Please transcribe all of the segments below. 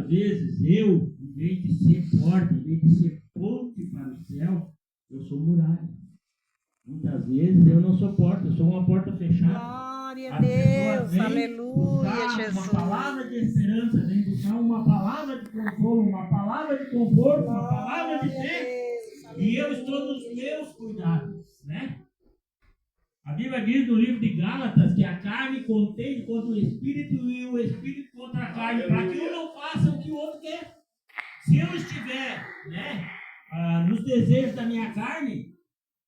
Muitas vezes eu, em vez de ser porta, em vez de ser ponte para o céu, eu sou muralha. Muitas vezes eu não sou porta, eu sou uma porta fechada. Glória a As pessoas Deus, vêm aleluia, buscar Jesus. uma palavra de esperança, vêm buscar uma palavra de consolo, uma palavra de conforto, uma palavra de fé. E eu estou nos meus cuidados, né? A Bíblia diz no livro de Gálatas que a carne contende contra o Espírito e o Espírito contra a carne, para que um não faça o que o outro quer. Se eu estiver, né, nos desejos da minha carne,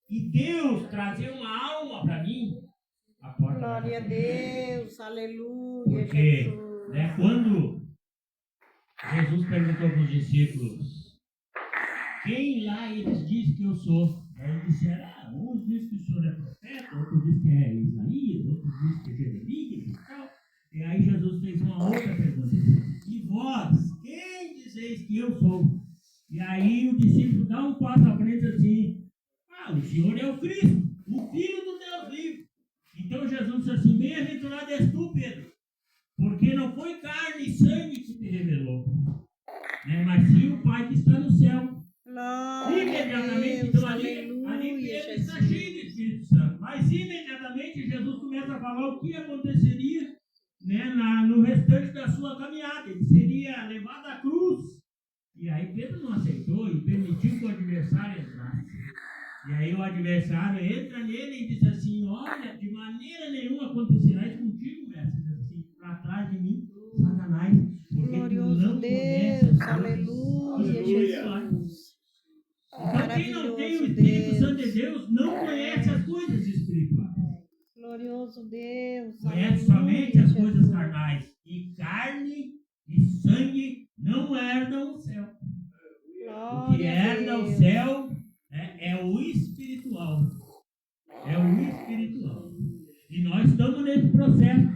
e Deus trazer uma alma para mim, a porta Glória a vai Deus, aleluia, porque, Jesus. né, quando Jesus perguntou para os discípulos, quem lá eles dizem que eu sou? Aí eles disseram, uns dizem que o senhor é profeta, outros dizem que é Isaías, outros dizem que é Jeremias e tal. E aí Jesus fez uma outra pergunta, e vós, quem dizeis que eu sou? E aí o discípulo dá um passo à frente assim, o senhor é o Cristo, o Filho do Deus vivo. Então Jesus disse assim, bem-aventurado és tu, Pedro, porque não foi carne e sangue que te revelou, né, mas sim o Pai que está no céu. Imediatamente, então ali Pedro está cheio de Espírito Santo, mas imediatamente Jesus começa a falar o que aconteceria, né, no restante da sua caminhada. Ele seria levado à cruz. E aí Pedro não aceitou e permitiu que o adversário entrasse. E aí o adversário entra nele e diz assim, olha, de maneira nenhuma acontecerá isso contigo, mestre. Diz assim, para trás de mim, Satanás, porque Glorioso tu não Deus, conheces aleluia, Jesus. Então quem não tem o Espírito Santo de Deus não conhece as coisas espirituais. Glorioso Deus, Conhece somente as coisas carnais. E carne e sangue não herdam o céu. O que herda o céu é o espiritual. É o espiritual. E nós estamos nesse processo.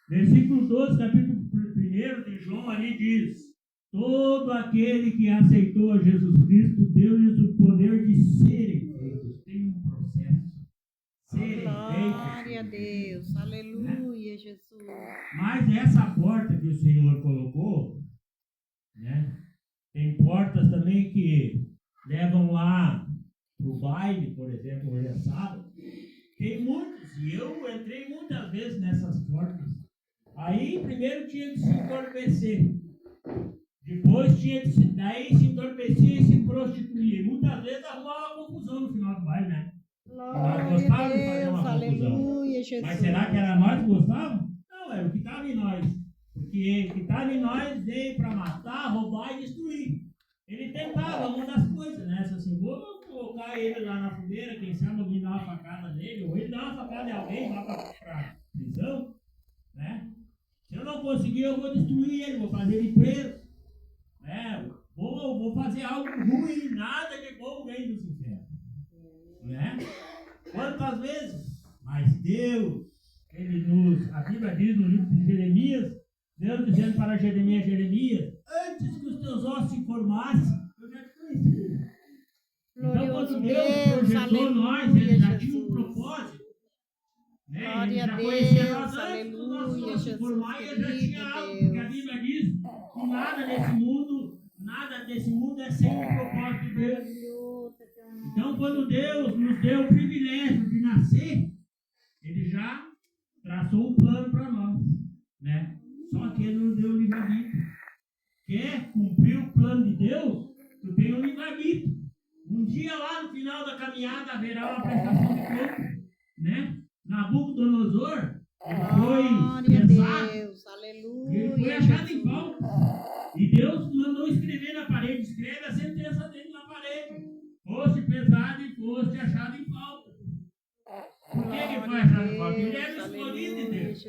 Versículo 12, capítulo 1 de João, ali diz: todo aquele que aceitou a Jesus Cristo deu-lhes o poder de serem feitos. Tem um processo. Serem feitos. Glória a Deus, aleluia, Jesus. Mas essa porta que o Senhor colocou, né? Tem portas também que levam lá para o baile, por exemplo, hoje é sábado. Tem muitos, e eu entrei muitas vezes nessas portas. Aí primeiro tinha que se entorpecer. Depois tinha que se entorpecer e se prostituir. Muitas vezes arrumava confusão no final do baile, né? Nós gostávamos de fazer uma confusão. Mas será que era nós que gostávamos? Não, era o que estava em nós. Porque o que estava em nós veio para matar, roubar e destruir. Ele tentava uma das coisas, né? Assim, vou colocar ele lá na fogueira, quem sabe alguém dá uma facada nele, ou ele dá uma facada em alguém lá para prisão, né? Se eu não conseguir, eu vou destruir ele, vou fazer ele preso, né? Vou fazer algo ruim, nada de bom vem dos infernos, né? Quantas vezes? Mas Deus, a Bíblia diz no livro de Jeremias, Deus dizendo para Jeremias, antes que os teus ossos se formassem, eu já te conhecia. Então, quando Deus projetou nós, Ele já tinha um propósito. Né? Ele já conhecia nós antes dos nossos ossos se formarem, Ele já tinha algo. Porque a Bíblia diz que nada desse mundo é sem o propósito de Deus. Então, quando Deus nos deu o privilégio de nascer, Ele já traçou um plano para nós, né? Só que Ele nos deu o livre-arbítrio. Quer cumprir o plano de Deus? Tu tem o livre-arbítrio. Um dia lá no final da caminhada haverá uma prestação de conta, né? Nabucodonosor foi pesado, ele foi achado em falta. E Deus mandou escrever na parede, escreve a sentença dele na parede. Foste pesado e foste achado em falta. Por que ele foi achado em falta? Ele era o escolhido de Deus.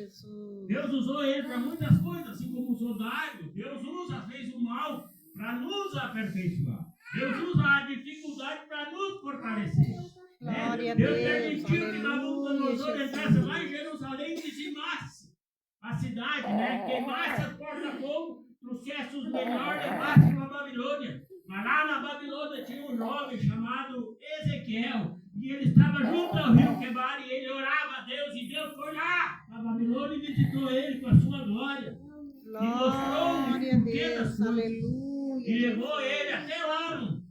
Deus usou ele para muitas coisas, assim como usou Dário. Deus usa às vezes o mal para nos aperfeiçoar. Deus usa a dificuldade para nos fortalecer. Né? Deus permitiu que Nabucodonosor entrasse lá em Jerusalém e dizimasse a cidade, né? Queimasse as portas-fogo, trouxesse os melhores, levasse para a Babilônia. Mas lá na Babilônia tinha um jovem chamado Ezequiel. E ele estava junto ao rio Quebar e ele orava a Deus. E Deus foi lá na Babilônia e visitou ele com a sua glória. E mostrou o porquê da Deus, aleluia. E levou ele até lá no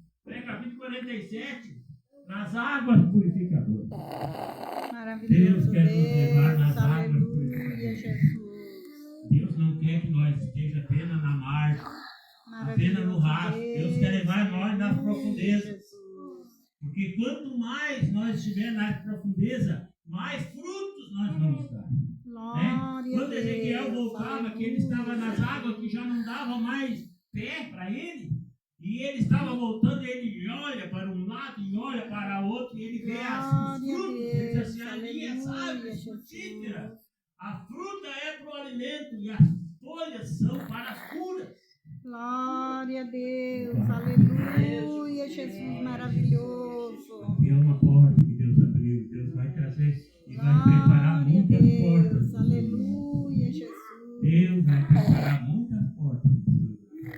capítulo 47, nas águas purificadoras. Deus Maravilhoso quer nos levar nas Deus, águas aleluia, purificadoras. Jesus. Deus não quer que nós estejamos apenas na margem, apenas no raso. Deus quer levar nós nas profundezas. Jesus. Porque quanto mais nós estivermos nas profundezas, mais frutos nós vamos dar. Glória Quando a Ezequiel Deus, voltava, que ele estava nas águas que já não dava mais pé para ele, e ele estava voltando, ele olha para um lado e olha para o outro, e ele vê os frutos. Ele diz assim: ali as árvores frutíferas, a fruta é para o alimento e as folhas são para as curas. Glória a Deus, aleluia, Jesus maravilhoso. Aqui é uma porta que Deus abriu, Deus vai